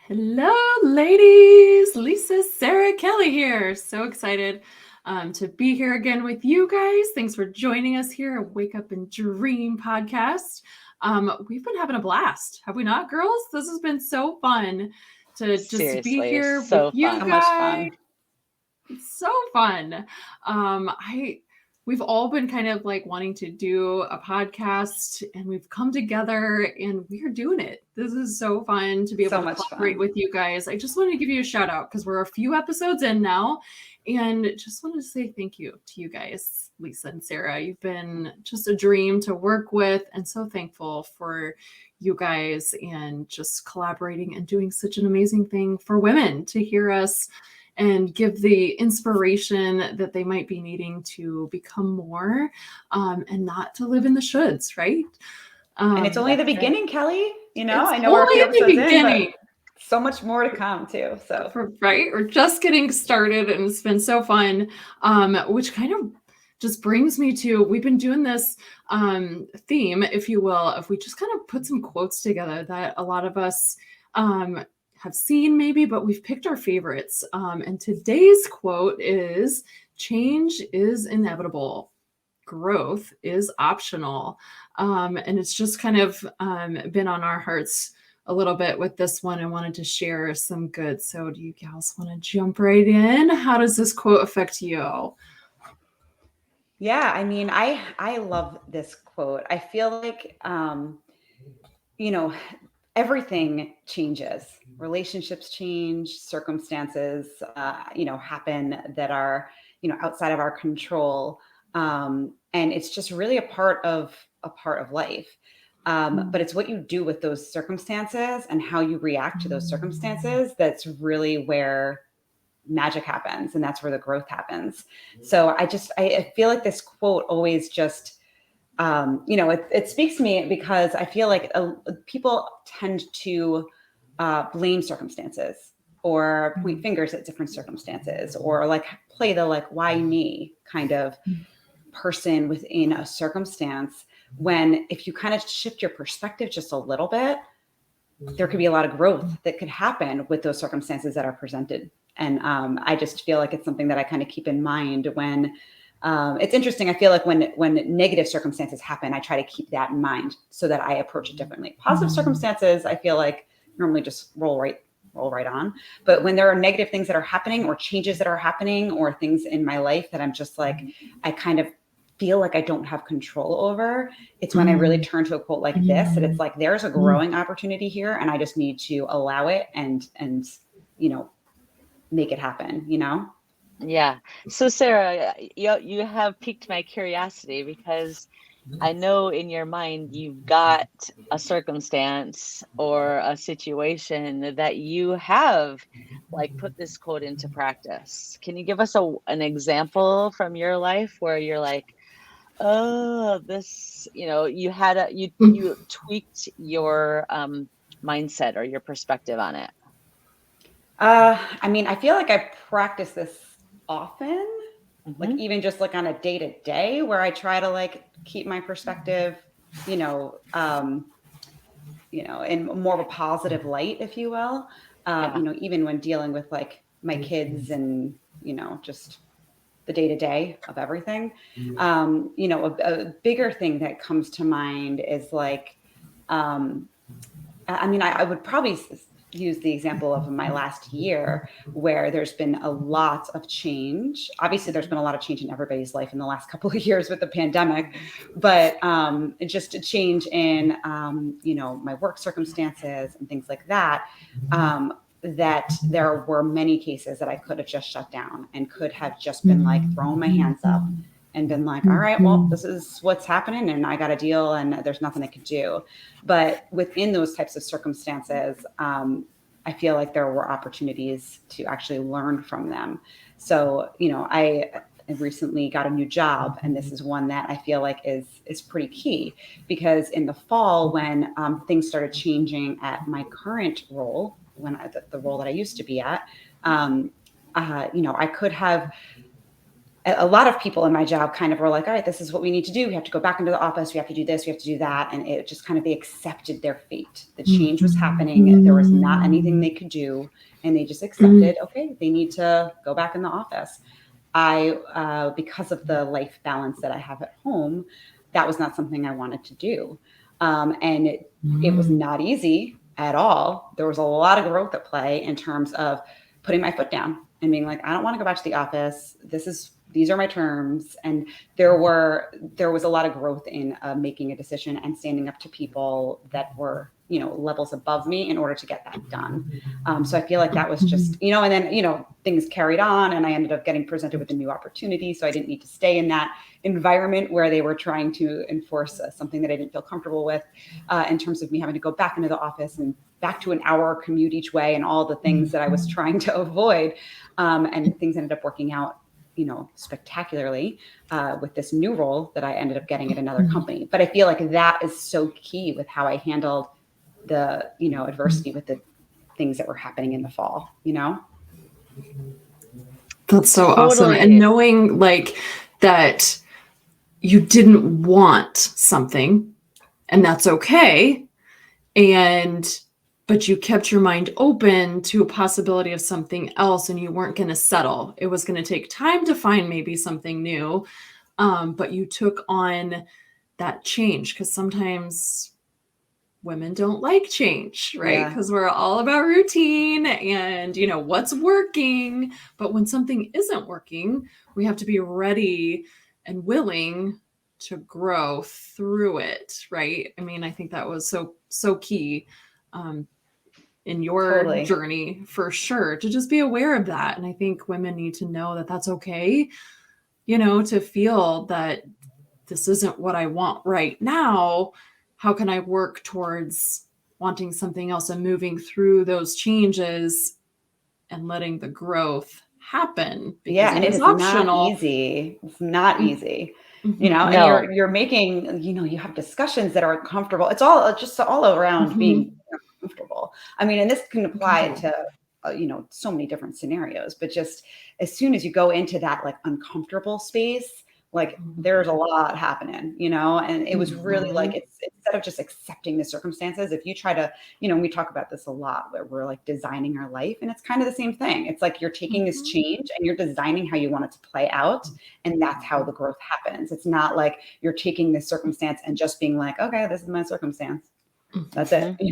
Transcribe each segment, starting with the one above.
Hello, ladies. Lisa, Sara, Kelly here. So excited to be here again with you guys. Thanks for joining us here at Wake Up and Dream podcast. We've been having a blast, have we not, girls? This has been so fun to just be here with you So guys. much fun. It's so fun. We've all been kind of like wanting to do a podcast, and we've come together and we're doing it. This is so fun to be able to collaborate with you guys. I just wanted to give you a shout out because we're a few episodes in now, and just wanted to say thank you to you guys, Lisa and Sara. You've been just a dream to work with, and so thankful for you guys and just collaborating and doing such an amazing thing for women to hear us and give the inspiration that they might be needing to become more and not to live in the shoulds, right? And it's only the beginning, Kelly. You know, it's I know we're a few episodes in, but so much more to come too. So right, we're just getting started, and it's been so fun. Which kind of just brings me to, we've been doing this theme, if you will, if we just kind of put some quotes together that a lot of us have seen maybe, but we've picked our favorites. And today's quote is, change is inevitable. Growth is optional. And it's just kind of been on our hearts a little bit with this one. I wanted to share some good. So do you gals want to jump right in? How does this quote affect you? Yeah, I mean, I love this quote. I feel like, everything changes. Relationships change, circumstances, happen that are, outside of our control. And it's just really a part of life. But it's what you do with those circumstances and how you react to those circumstances that's really where magic happens, and that's where the growth happens. So I feel like this quote always just it speaks to me because I feel like people tend to blame circumstances or point fingers at different circumstances, or like play the like why me kind of person within a circumstance, when if you kind of shift your perspective just a little bit, there could be a lot of growth that could happen with those circumstances that are presented. And I just feel like it's something that I kind of keep in mind when it's interesting. I feel like when negative circumstances happen, I try to keep that in mind so that I approach it differently. Positive circumstances, I feel like normally just roll right on. But when there are negative things that are happening, or changes that are happening, or things in my life that I'm just like, I kind of feel like I don't have control over, it's when I really turn to a quote like this, that it's like, there's a growing opportunity here, and I just need to allow it and make it happen, Yeah. So Sara, you have piqued my curiosity, because I know in your mind you've got a circumstance or a situation that you have like put this quote into practice. Can you give us an example from your life where you're like, oh, this, you tweaked your mindset or your perspective on it? I mean, I feel like I practice this often, like even just like on a day to day, where I try to like keep my perspective, in more of a positive light, if you will. Even when dealing with like my kids and, just the day to day of everything. A bigger thing that comes to mind is like, I would probably use the example of my last year, where there's been a lot of change. Obviously, there's been a lot of change in everybody's life in the last couple of years with the pandemic, but just a change in, my work circumstances and things like that, that there were many cases that I could have just shut down and could have just been like throwing my hands up and been like, all right, well, this is what's happening and I got to deal, and there's nothing I could do. But within those types of circumstances, I feel like there were opportunities to actually learn from them. So, I recently got a new job, and this is one that I feel like is pretty key, because in the fall, when things started changing at my current role, the role that I used to be at, I could have, a lot of people in my job kind of were like, all right, this is what we need to do. We have to go back into the office. We have to do this. We have to do that. And it just kind of, they accepted their fate. The change was happening. There was not anything they could do. And they just accepted, okay, they need to go back in the office. Because of the life balance that I have at home, that was not something I wanted to do. And it was not easy at all. There was a lot of growth at play in terms of putting my foot down and being like, I don't want to go back to the office. These are my terms. And there was a lot of growth in making a decision and standing up to people that were, levels above me in order to get that done. So I feel like that was just, and then, things carried on and I ended up getting presented with a new opportunity. So I didn't need to stay in that environment where they were trying to enforce something that I didn't feel comfortable with, in terms of me having to go back into the office and back to an hour commute each way and all the things that I was trying to avoid. And things ended up working out, spectacularly, with this new role that I ended up getting at another company. But I feel like that is so key with how I handled the, adversity with the things that were happening in the fall, That's so Totally. awesome. And knowing like that you didn't want something and that's okay. But you kept your mind open to a possibility of something else and you weren't going to settle. It was going to take time to find maybe something new. But you took on that change because sometimes women don't like change, right? Because we're all about routine and, what's working. But when something isn't working, we have to be ready and willing to grow through it, right? I mean, I think that was so key in your journey for sure, to just be aware of that. And I think women need to know that that's okay, to feel that this isn't what I want right now. How can I work towards wanting something else and moving through those changes and letting the growth happen? Because and it is optional. Not easy. It's not easy. And you're making, you have discussions that are uncomfortable. It's all around being comfortable. I mean, and this can apply to, so many different scenarios, but just as soon as you go into that like uncomfortable space, like there's a lot happening, and it was really like, it's instead of just accepting the circumstances, if you try to, we talk about this a lot where we're like designing our life, and it's kind of the same thing. It's like you're taking this change and you're designing how you want it to play out. And that's how the growth happens. It's not like you're taking this circumstance and just being like, okay, this is my circumstance. That's it. We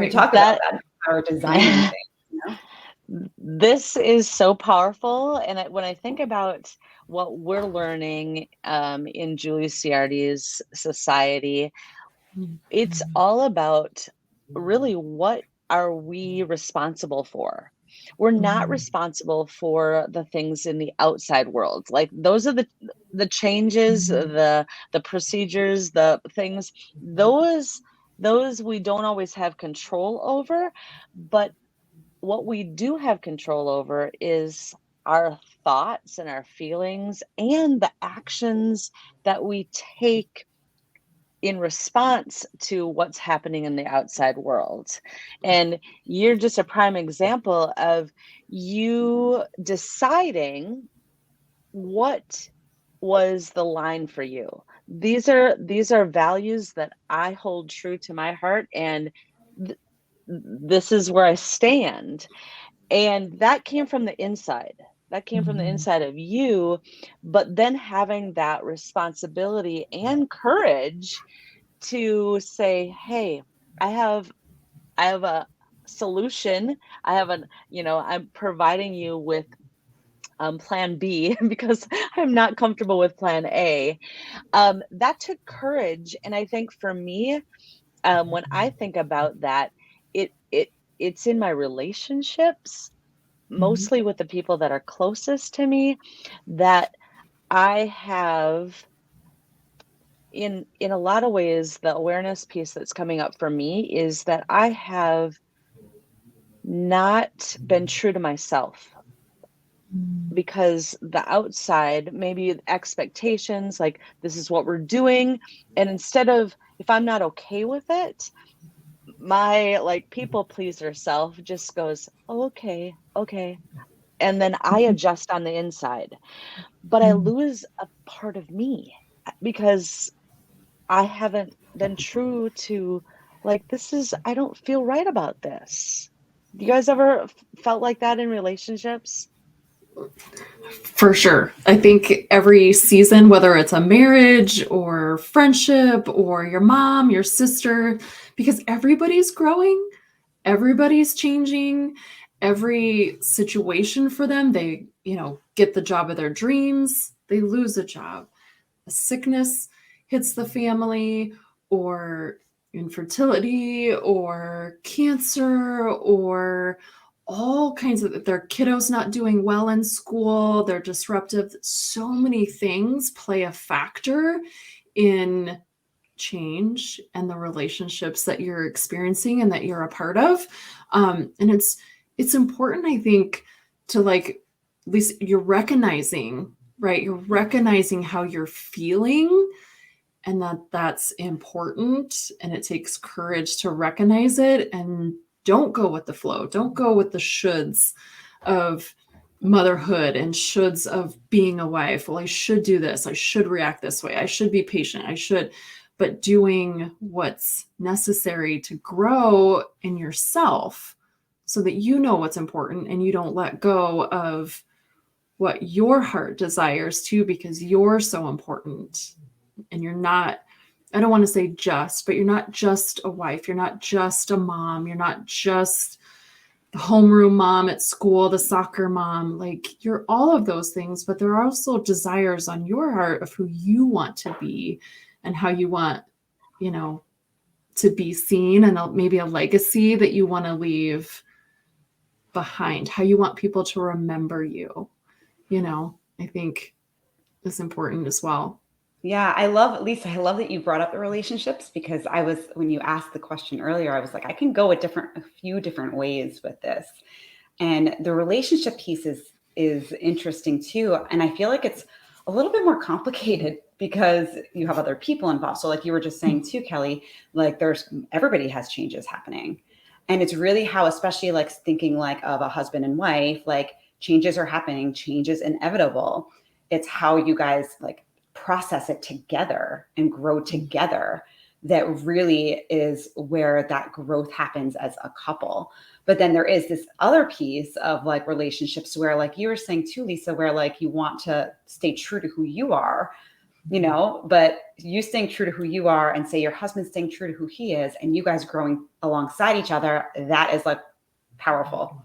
talk about that, our designing things, This is so powerful. And when I think about what we're learning in Julie Ciardi's society, it's all about really what are we responsible for? We're not responsible for the things in the outside world. Like those are the changes, the procedures, the things, those we don't always have control over, but what we do have control over is our thoughts and our feelings and the actions that we take in response to what's happening in the outside world. And you're just a prime example of you deciding what was the line for you. These are values that I hold true to my heart, and this is where I stand. And that came from the inside. That came from the inside of you, but then having that responsibility and courage to say, hey, I have a solution. I'm providing you with plan B because I'm not comfortable with plan A. That took courage. And I think for me, when I think about that, it's in my relationships, mostly with the people that are closest to me, that I have in a lot of ways, the awareness piece that's coming up for me is that I have not been true to myself, because the outside, maybe expectations, like this is what we're doing. And instead of, if I'm not okay with it, my like people pleaser self just goes, oh, okay. and then I adjust on the inside, but I lose a part of me because I haven't been true to, like, I don't feel right about this. Do you guys ever felt like that in relationships? For sure. I think every season, whether it's a marriage or friendship or your mom, your sister, because everybody's growing, everybody's changing, every situation for them, they, get the job of their dreams, they lose a job. A sickness hits the family, or infertility, or cancer, or all kinds of their kiddos not doing well in school, they're disruptive. So many things play a factor in change and the relationships that you're experiencing and that you're a part of. And it's important, I think, to like, at least you're recognizing, right? You're recognizing how you're feeling, and that's important. And it takes courage to recognize it, and don't go with the flow. Don't go with the shoulds of motherhood and shoulds of being a wife. Well, I should do this. I should react this way. I should be patient. But doing what's necessary to grow in yourself so that you know what's important and you don't let go of what your heart desires too, because you're so important. And you're not, I don't want to say just, but you're not just a wife. You're not just a mom. You're not just the homeroom mom at school, the soccer mom. Like, you're all of those things, but there are also desires on your heart of who you want to be and how you want, to be seen, and maybe a legacy that you want to leave behind, how you want people to remember you, I think is important as well. Yeah, Lisa, I love that you brought up the relationships, because when you asked the question earlier, I was like, I can go a few different ways with this. And the relationship piece is interesting too. And I feel like it's a little bit more complicated because you have other people involved. So like you were just saying too, Kelly, like everybody has changes happening. And it's really how, especially like thinking like of a husband and wife, like changes are happening, change is inevitable. It's how you guys like process it together and grow together that really is where that growth happens as a couple. But then there is this other piece of like relationships where, like you were saying too, Lisa, where like you want to stay true to who you are, but you staying true to who you are and say your husband staying true to who he is, and you guys growing alongside each other, that is like powerful.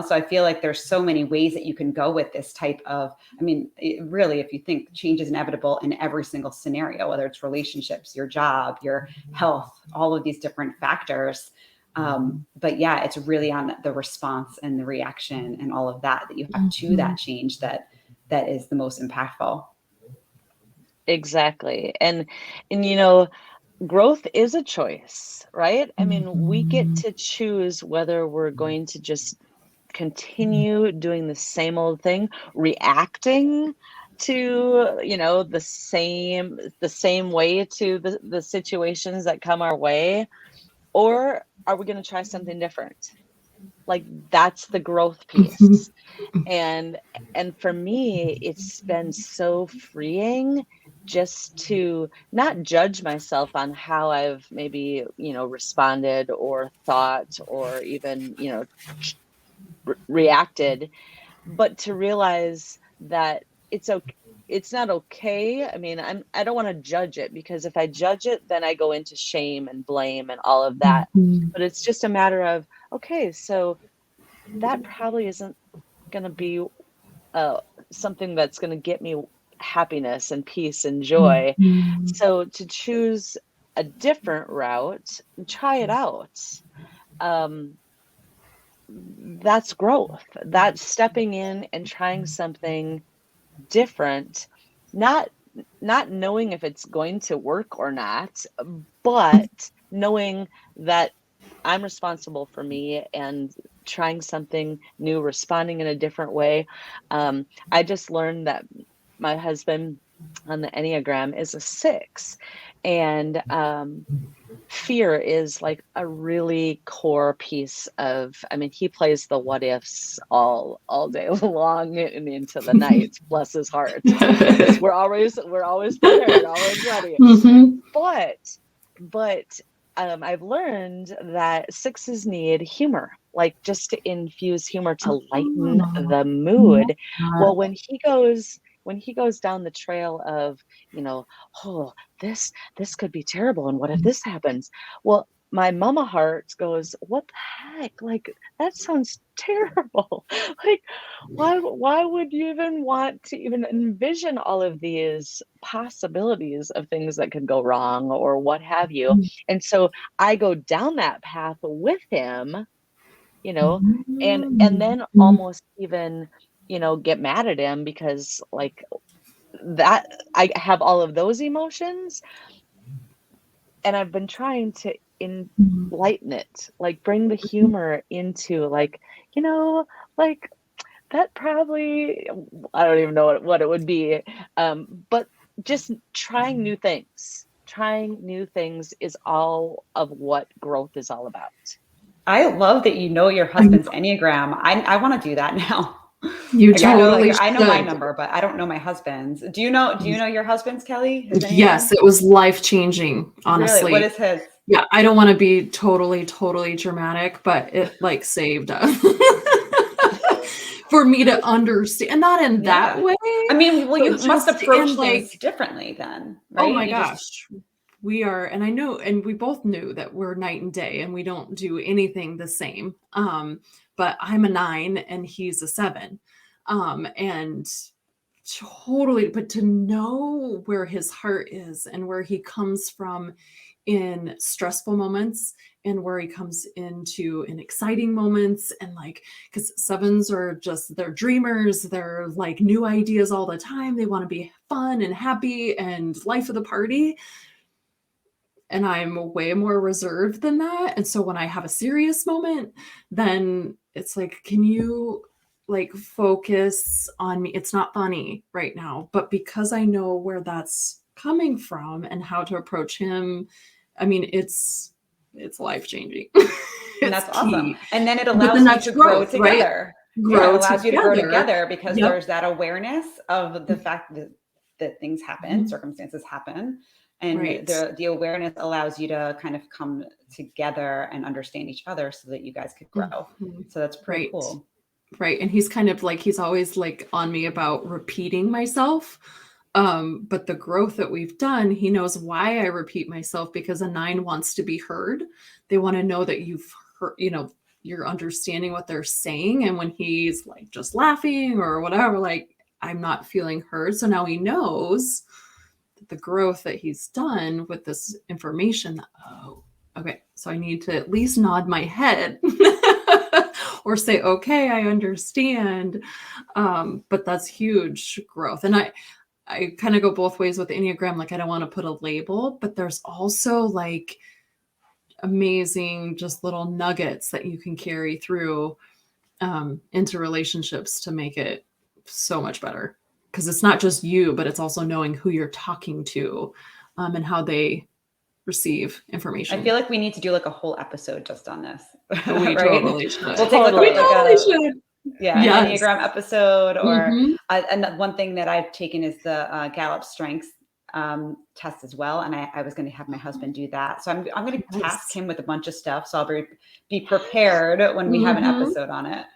So I feel like there's so many ways that you can go with this type of, really, if you think change is inevitable in every single scenario, whether it's relationships, your job, your health, all of these different factors. But yeah, it's really on the response and the reaction and all of that you have to that change that is the most impactful. Exactly. And growth is a choice, right? We get to choose whether we're going to just continue doing the same old thing, reacting to, the same way to the situations that come our way, or are we going to try something different? Like, that's the growth piece. And for me, it's been so freeing just to not judge myself on how I've maybe, responded or thought or even, reacted, but to realize that it's okay. It's not okay. I don't want to judge it, because if I judge it, then I go into shame and blame and all of that. But it's just a matter of, okay, so that probably isn't going to be something that's going to get me happiness and peace and joy. So to choose a different route and try it out, that's growth. That's stepping in and trying something different, not knowing if it's going to work or not, but knowing that I'm responsible for me and trying something new, responding in a different way. I just learned that my husband on the Enneagram is a 6, and fear is like a really core piece of, I mean, he plays the what ifs all day long and into the night, bless his heart, because we're always prepared, always ready. Mhm. But I've learned that sixes need humor, like just to infuse humor to lighten Oh, the mood. Well, when he goes down the trail of, you know, oh, this could be terrible, and what if this happens? Well, my mama heart goes, what the heck? Like, that sounds terrible. Like, why would you even want to even envision all of these possibilities of things that could go wrong or what have you? And so I go down that path with him, you know, and then Mhm. almost even, you know, get mad at him because like that I have all of those emotions, and I've been trying to lighten it, like bring the humor into like, you know, like that probably, I don't even know what it would be, but just trying new things. Trying new things is all of what growth is all about. I love that you know your I know. husband's Enneagram. I want to do that now. You Like, I know like totally I know my should. number, but I don't know my husband's. Do you know your husband's, Kelly? His Yes, Enneagram? it was life-changing, Really? What honestly. is his? Yeah, I don't wanna be totally dramatic, but it, like, saved us. For me to understand, and not in that Yeah. way, I mean, well, but you must just in, approach like, things differently then, oh right? my You just gosh, we are, and I know, and we both knew that we're night and day, and we don't do anything the same. But I'm a 9 and he's a 7. And totally, but to know where his heart is and where he comes from in stressful moments and where he comes into in exciting moments, and like, because sevens are just, they're dreamers, they're like new ideas all the time, they want to be fun and happy and life of the party, and I'm way more reserved than that. And so when I have a serious moment, then it's like, can you like focus on me? It's not funny right now, but because I know where that's coming from and how to approach him, I mean, it's life changing. and It's that's awesome. key. And then it But then allows you that's to grow growth, right? together. Yeah, it Grow allows you to grow together. together because Yep. there's that awareness of the fact that things happen, Mhm. circumstances happen, and Right. the awareness allows you to kind of come together and understand each other so that you guys could grow. Mhm. So that's pretty Right. cool. Right, and he's kind of like, he's always like on me about repeating myself. But the growth that we've done, he knows why I repeat myself, because a 9 wants to be heard. They want to know that you've heard, you know, you're understanding what they're saying. And when he's like just laughing or whatever, like, I'm not feeling heard. So now he knows that the growth that he's done with this information, oh, okay, so I need to at least nod my head or say, okay, I understand. But that's huge growth. And I kind of go both ways with the Enneagram. Like, I don't want to put a label, but there's also like amazing, just little nuggets that you can carry through into relationships to make it so much better. Because it's not just you, but it's also knowing who you're talking to, and how they receive I information. feel like we need to do like a whole episode just on this, We right? totally should. We'll take We like Totally. totally a should. yeah, an Yes. Enneagram episode, or Mhm. and one thing that I've taken is the Gallup Strengths test as well, and I was going to have my husband do that. So I'm going to task Yes. him with a bunch of stuff, so I'll be prepared when we have an Mhm. episode on it.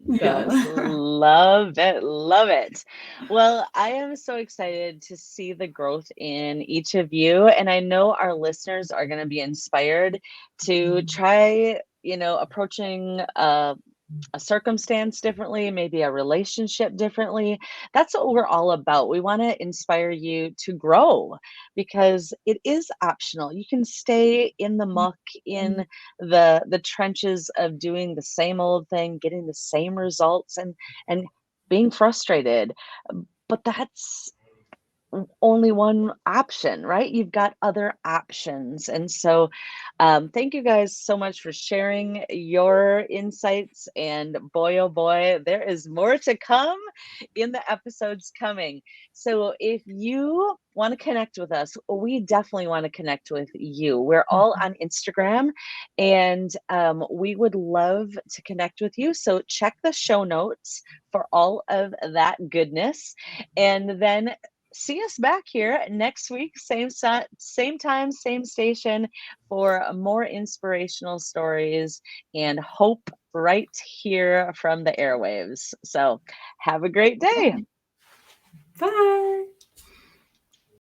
Yes. So Love it. Love it. Well, I am so excited to see the growth in each of you. And I know our listeners are going to be inspired to try, you know, approaching a circumstance differently, maybe a relationship differently. That's what we're all about. We want to inspire you to grow because it is optional. You can stay in the muck, in the trenches of doing the same old thing, getting the same results and being frustrated. But only one option, right? You've got other options. And so thank you guys so much for sharing your insights. And boy, oh boy, there is more to come in the episodes coming. So if you want to connect with us, we definitely want to connect with you. We're all on Instagram, and we would love to connect with you. So check the show notes for all of that goodness. And then see us back here next week, same time, same station, for more inspirational stories and hope right here from the airwaves. So have a great day. Bye.